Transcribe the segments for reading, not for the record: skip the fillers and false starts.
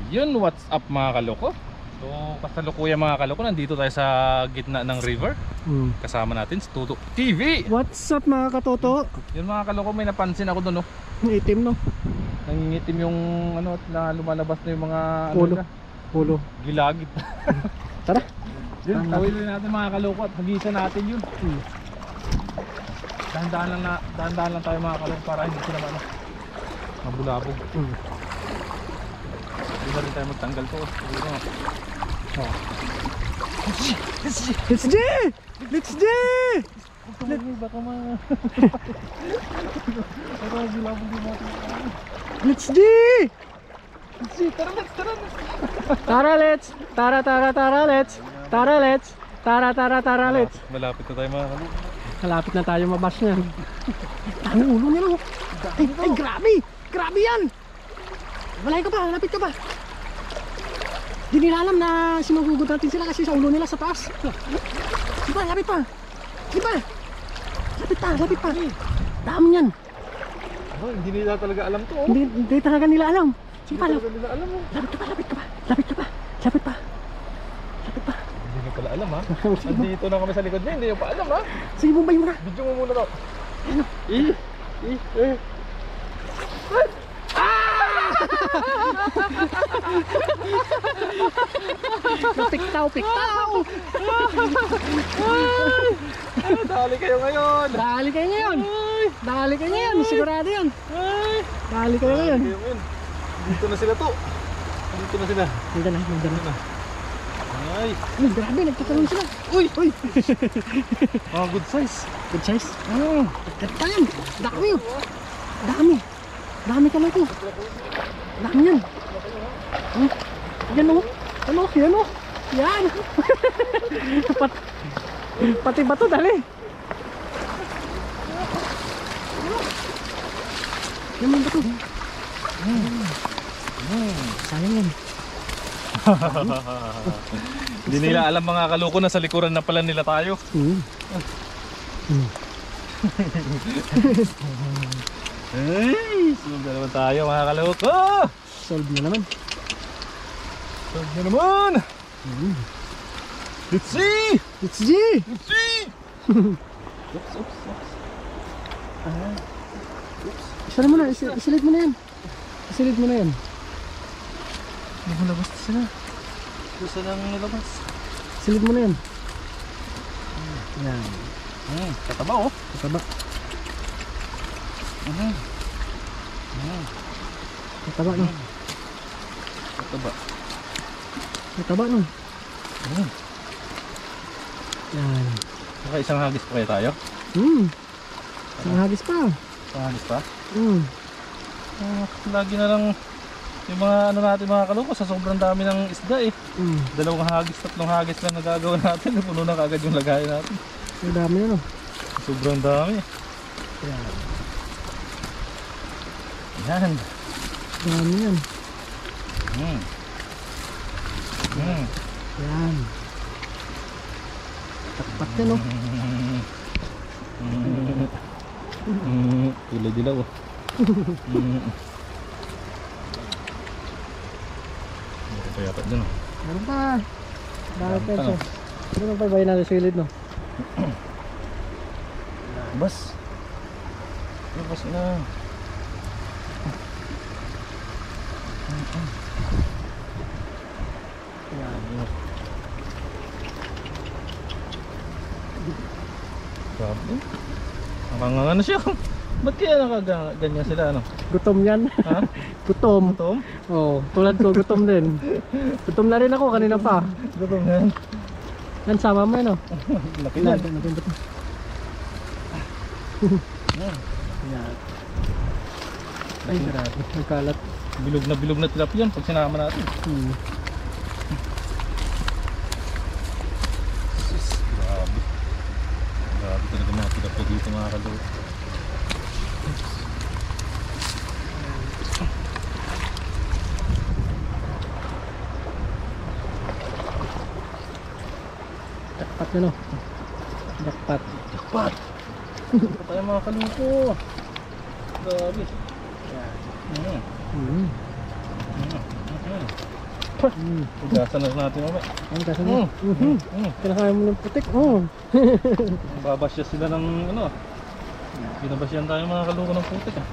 Yun, what's up mga kaloko? So kasalukuyan mga kaloko, nandito tayo sa gitna ng river. Kasama natin si Toto TV. What's up mga katoto? Yun mga kaloko, may napansin ako doon, no? Itim no? Nangingitim yung ano, na lumalabas na yung mga Ulo. ano na, Ulo. gilagid. Tara. Yun, tawilin natin mga kaloko at hagisa natin yun. Dahan-dahan lang tayo mga kaloko para hindi sila ano, mabulabog. Hindi na rin tayo magtanggal to. Let's J! Let's J! Baka bulabog din natin. Let's J! Tara, let's. Tara let's! Tara let's! Tara let's! Tara let's! Malapit na tayo mga kaloko. Malapit na tayo mabas niyan. Ang ulo niya no? Ay grabe! Grabe yan! Malay ka pa, lapit ka pa. Di nila alam na sinugugot natin sila kasi sa ulo nila sa taas. Di ba, lapit pa. Di ba? Lapit pa. Dami yan. Oh, hindi nila talaga alam to. Oh. Hindi talaga nila alam. Sige pa, Hindi nila alam mo. lapit pa. Hindi nyo pala alam ha. Andito na kami sa likod niya, hindi nyo pa alam ha. Sige, bumbay mo na. Video mo muna to. Ano? Piktaw. Dali kayo ngayon. Dali kayo ngayon. Sigurado yan. Dali kayo ngayon. Dito na sila to. Dito na sila. Nandiyan na. Ay. Uy, grabe, nagtatalong sila. Uy. Good size. Good size. Ganda yan. Dami ka lang ito. Dami yan. Yan o. Yan. Pati bato dali. Yan yung bato. Sayang yan. Hindi nila alam mga kaloko na sa likuran na pala nila tayo. Ay, sunod na naman tayo mga kaloko. Solve na naman. Sunod na naman. Let's see. It's G! Oops. Isilid mo na. Isilid mo na yan. Nilabas na sila. Gusto nang nilabas. Isilid mo na yan. Yan. Kataba oh. Kataba. Kataba no. Kataba no. Yan. Saka isang hagis pa kayo tayo? Isang hagis pa. Isang hagis pa? Lagi na lang yung mga ano natin mga kaloko sa sobrang dami ng isda eh. 2 hagis, 3 hagis lang nagagawa natin. Puno na kagad yung lagay natin. Ang dami yan oh. Sobrang dami. Yan. Dami yan. Yan. Takpat yan oh. Kulay dilaw oh. Meron pa yata dyan oh. Meron pa. Dami peso. Hindi mo pa ibayin natin silid no. Bas na. Grabe. Nakanganga na siya. Ba't kaya nakaganyan sila ano? Gutom yan. Ha? Gutom. Gutom? Oo, tulad ko gutom din. Gutom na rin ako kanina pa. Gutom yan. Yan sama mo yan oh. Laki na. Natin bato. Yan. Ay, grabe. Nagkalat. Bilog na tilapia yan pag sinama natin. Grabe. Grabe talaga mga tilapia dito mga kaloko. Dakpat yun oh. Dakpat. Ito tayo mga kaloko. Grabe. Yan. Ugasan na natin mamaya. Ang kasi mo. Kinakain mo ng putik. Babasya sila ng ano. Binabasyan tayo mga kaluko ng putik ah.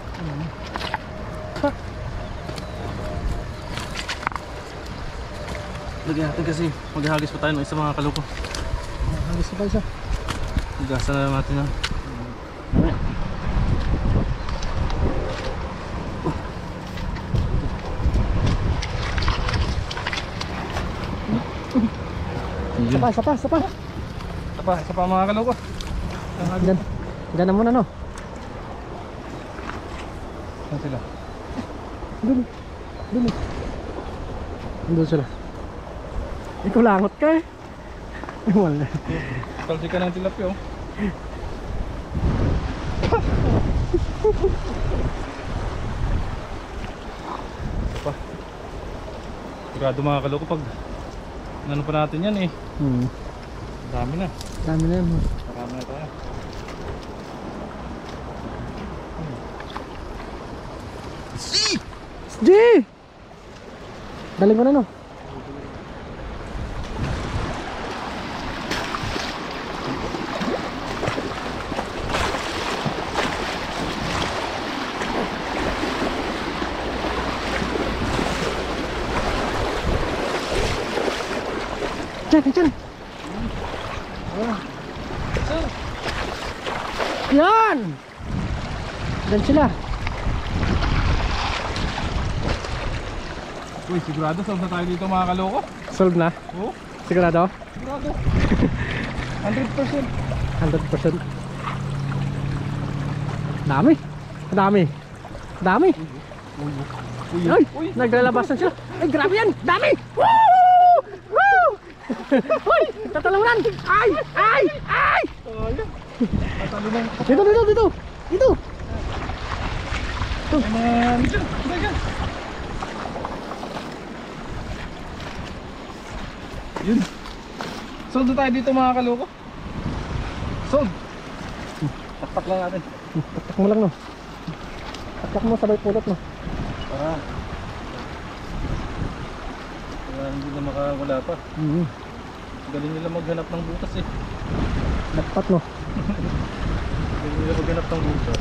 Lagyan natin kasi maghahagis pa tayo ng isa mga kaluko. Hagis pa isa. Ugasan na natin na. Sapa. Isa pa mga kaluko. Diyan. Diyan na muna no. Saan sila? Dun. Doon sila. Ikaw langot ka eh. Wala. Kalsi ka ng tilapia oh. Pa. Sigurado mga kaluko pag ano pa natin yan eh. Dami na. Dami na yun. Marami na tayo. SG! Daling mo na no. Diyan. Yan! Diyan sila. Uy, sigurado solve na tayo dito mga kaloko. Solve na? Oo, Sigurado? sigurado. 100%. 100%. Dami. Ay, naglalabas na sila. Ay, grabe yan. Dami. Woo! Woo! Uy, tatalunan. Ay! Tatalunong. Dito. Ayan, dyan. Yun. Solve na tayo dito mga kaloko. Solve. Taktak lang natin. Taktak mo lang no. Taktak mo sabay pulot no. Para hindi na makawala pa. Galing nila maghanap ng butas eh. Dapat no. Galing nila maghanap ng butas.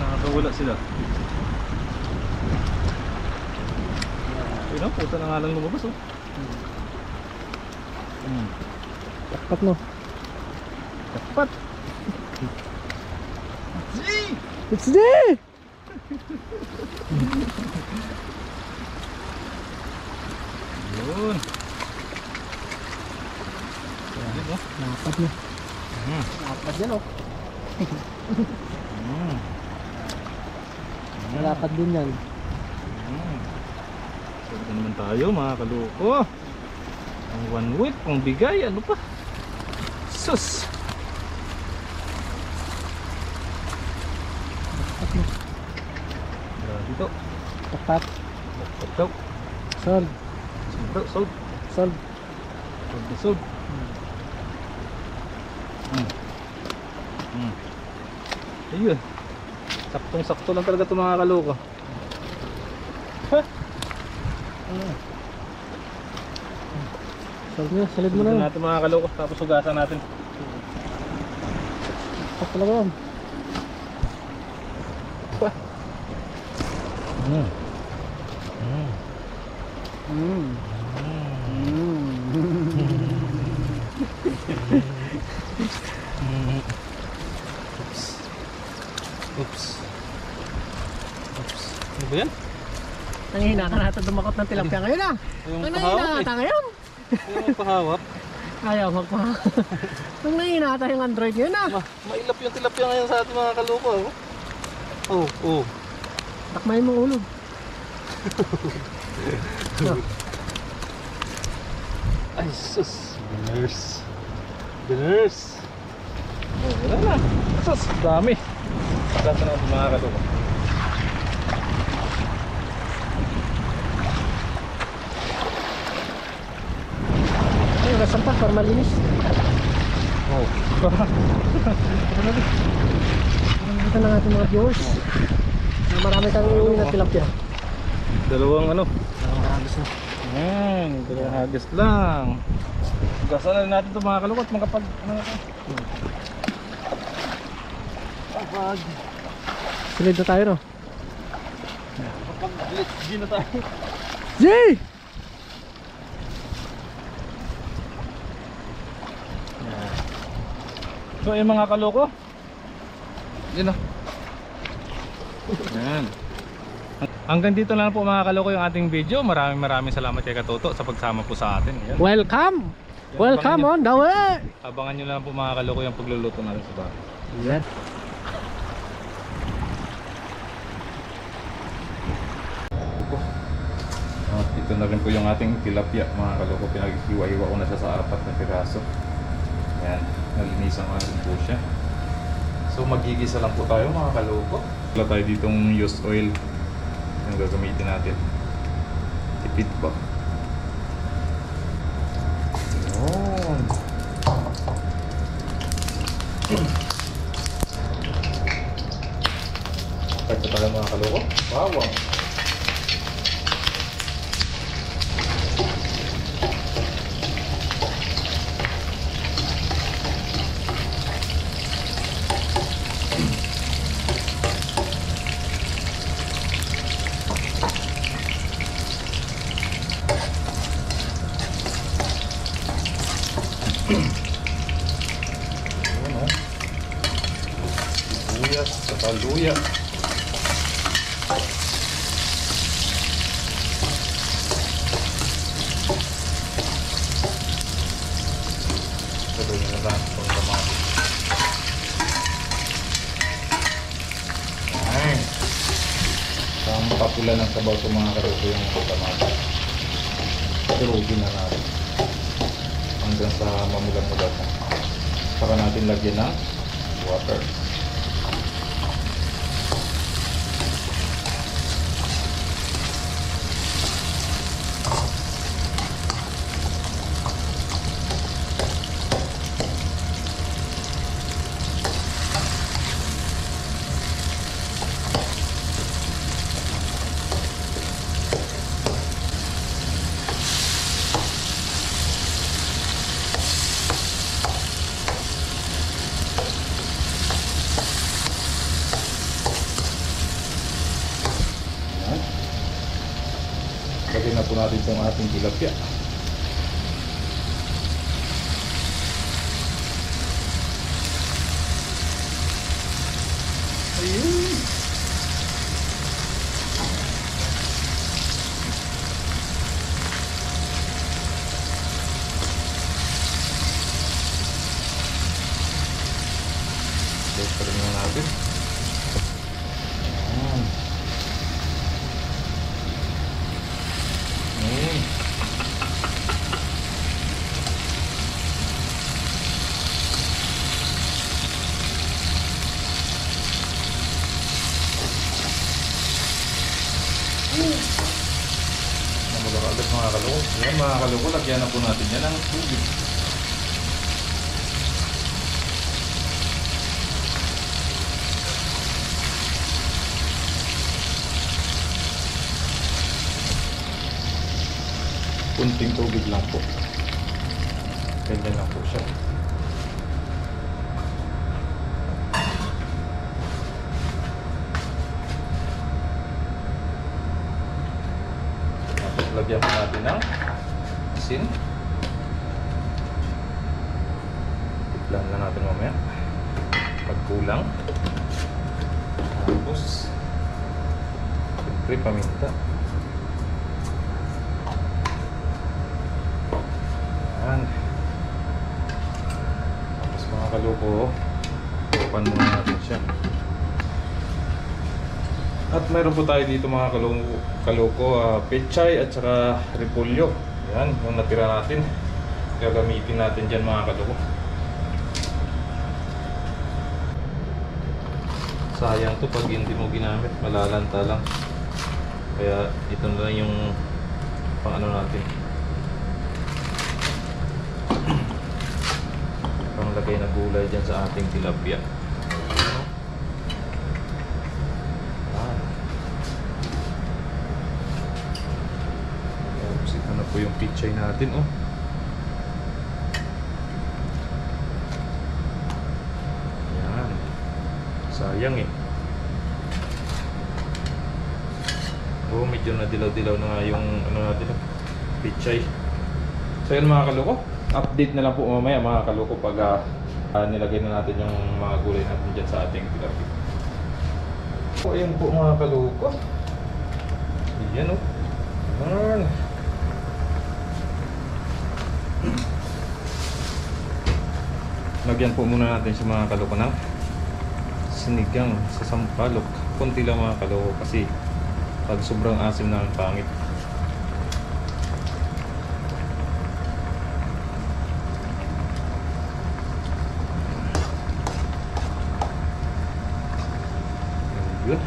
Nakakawala sila. Ayun, puta na nga lang lumabas oh. Dapat no. Dapat. It's there. Yun. Ayun oh. Dapat no. Dapat yan oh. Dapat din yan. Pwede naman tayo mga kaloko. Ang 1 week, pang bigay, ano pa? Sus! Dito. Dapat. Ito. Solve. Sold. Solve. Sold. Ayun. Saktong-sakto lang talaga ito mga kaloko. Solve nyo. Salid mo Tignan na. natin mga kaloko, tapos hugasan natin. Dapat talaga yan. Oops. Ano ba yan? Nanghihina ka na ito dumakot ng tilapia ngayon ah. Yung Ang pahawak nanghihina ka ngayon. Yung magpahawak. Ayaw magpa. Nung nanghihina ka yung Android ngayon ah. Mailap yung tilapia ngayon sa ating mga kaloko. Oh. Takmay mong ulo. Ay sus. Giners. Oh, wala na. Sus, dami. Lasa natin mga kaloko. Ay, rasam pa para malinis. Oh. Ito na ating mga viewers. Marami kang iuwi na tilapia. Dalawang ano. Dalawang hagis na. Dalawang hagis lang. Gasan na natin ito mga kalukot. Mga pag... Kapag... Silid na tayo, no? Kapag let's G na tayo. G! So yung mga kaloko, yun o. Yan. Hanggang dito lang po mga kaloko yung ating video. Maraming salamat kay Katoto sa pagsama po sa atin. Yan. Welcome! Welcome on the way! Abangan nyo lang po mga kaloko yung pagluluto natin sa bahay. Yan. At ito na rin po yung ating tilapia mga kaloko. Pinag-iwa-iwa ko na siya sa 4 na piraso. Yan, nalinisan ko na rin po siya. So magigisa lang po tayo mga kaloko. Wala tayo ditong used oil yung gagamitin natin. Tipid pa. Yun. Start na tayo mga kaloko. Wow! Saka luya. Sabi nila lang itong kamatis. Ay! Ang papula ng sabaw sa mga karoto yung kamatis. Durugin na natin hanggang sa mamulang-mulat na. Saka natin lagyan ng water. Lagyan na po natin itong ating tilapia. Ayun! Tapos pa rin natin. Ayan. Namula agad mga kaloko. Yan mga kaloko, lagyan na po natin yan ng tubig. Kunting tubig lang po. Ganyan lang po siya. Lagyan po natin ng asin. Tiplan na natin mamaya pag kulang. Tapos siyempre paminta. Ayan. Tapos mga kaloko, tupan muna natin siya. At mayroon po tayo dito mga kaloko, pechay at saka repolyo. Yan, yung natira natin. Gagamitin natin dyan mga kaloko. Sayang to pag hindi mo ginamit, malalanta lang. Kaya ito na lang yung pang ano natin. Panglagay na gulay dyan sa ating tilapia. po yung pichay natin, oh. Yan. Sayang eh. Oh, medyo nadilaw-dilaw na nga yung ano natin, pichay. So yun mga kaloko, update na lang po mamaya mga kaloko pag nilagay na natin yung mga gulay natin dyan sa ating tilapia. So ayun po mga kaloko. Ayan, oh. Ayan. Lagyan po muna natin sa mga kaloko ng sinigang sa sampalok. Kunti lang mga kaloko kasi pag sobrang asim na ang pangit. Yun.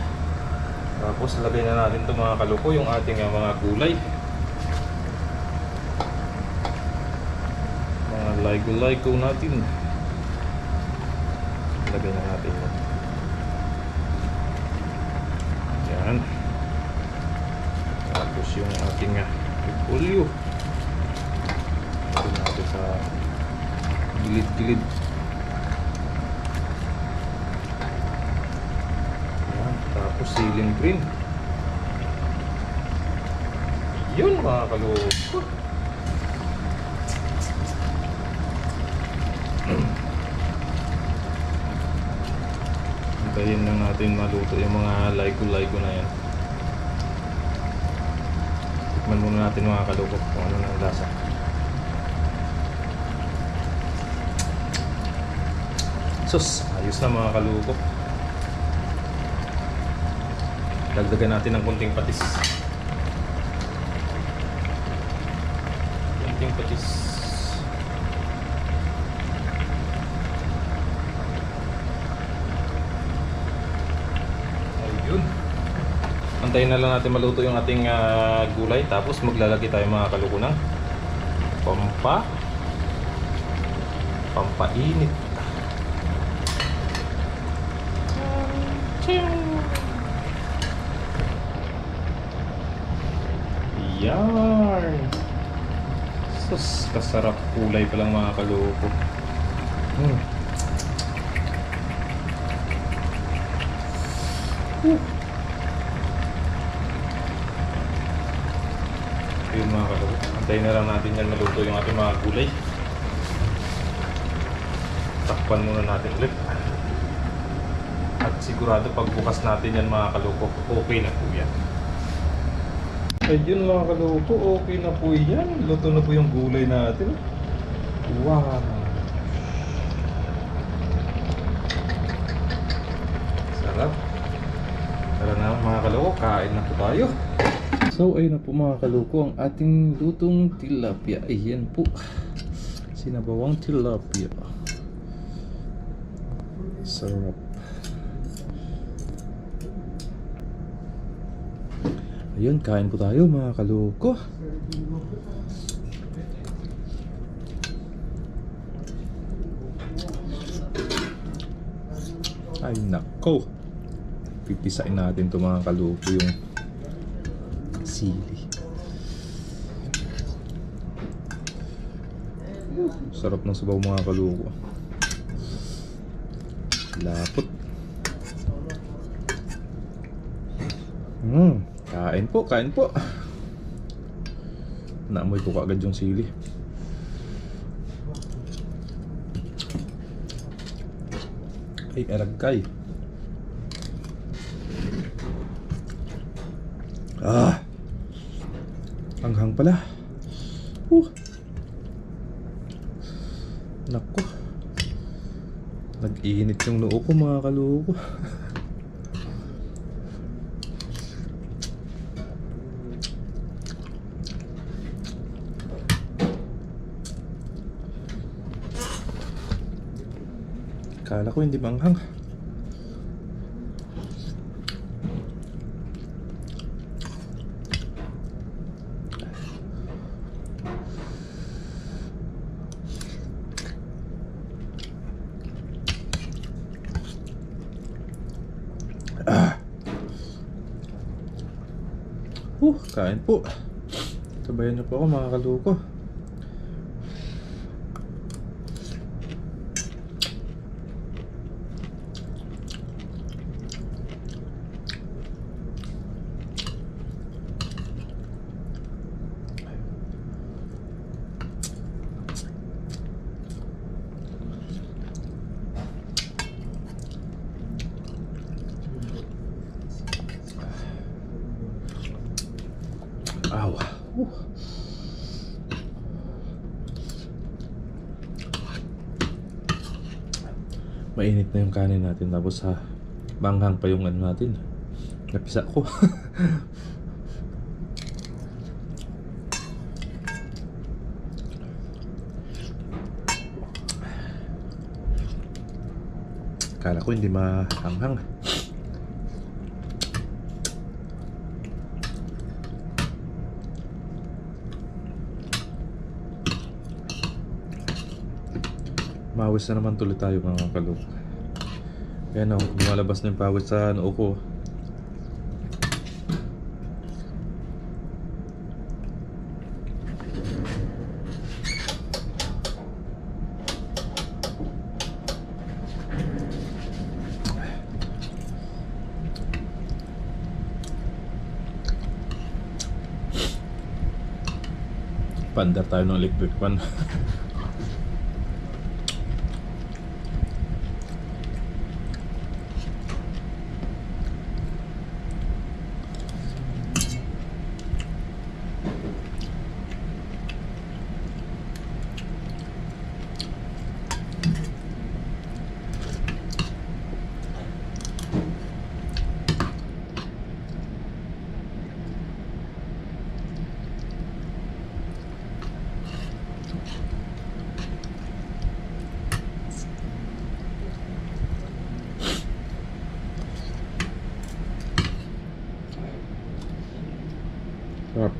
Tapos lagay na natin ito mga kaloko yung ating mga gulay. Mga laygo-laygo natin. Lagay na natin yan. Yan. Tapos yung ating repolyo. Lagay natin sa gilid-gilid. Yan. Tapos ceiling green. Yun mga kaloko. Hintayin lang natin maluto yung mga laygo-laygo na yan. Tikman muna natin mga kaloko kung ano na ang lasa. Sus, ayos na mga kaloko. Dagdagan natin ng kunting patis. Kunting patis. Ayun. Antayin na lang natin maluto yung ating gulay. Tapos maglalagay tayo mga kaloko ng pampainit. Yan. Sus, kasarap kulay pa lang mga kaloko. Yun mga kaloko. Antayin na lang natin yan maluto yung ating mga gulay. Takpan muna natin ulit. At sigurado pagbukas natin yan mga kaloko, okay na po yan. Ayun mga kaloko, okay na po yan. Luto na po yung gulay natin. Wow! Sarap. Tara na mga kaloko, kain na po tayo. So ayun na po mga kaloko ang ating lutong tilapia. Ayan po. Sinabawang tilapia. Sarap. Ayun, kain po tayo mga kaloko. Ay nako. Pipisain natin to mga kaloko yung sili. Sarap ng sabaw mga kaloko. Lapot. Kain po, kain po. Naamoy ko kaagad yung sili. Ay, aragkay. Hanghang pala. Nako. Nag-iinit yung noo ko mga kaloko. Kala ko hindi manghang. Kain po. Sabayan niyo po ako mga kaluko. Aw. Mainit na yung kanin natin tapos manghang pa yung ano natin. Napisa ko. Kala ko hindi mahanghang. Mawis na naman tuloy tayo mga kalok. Yan o, lumalabas na yung pawis sa noo ko. Pandar tayo ng electric pan. Sarap.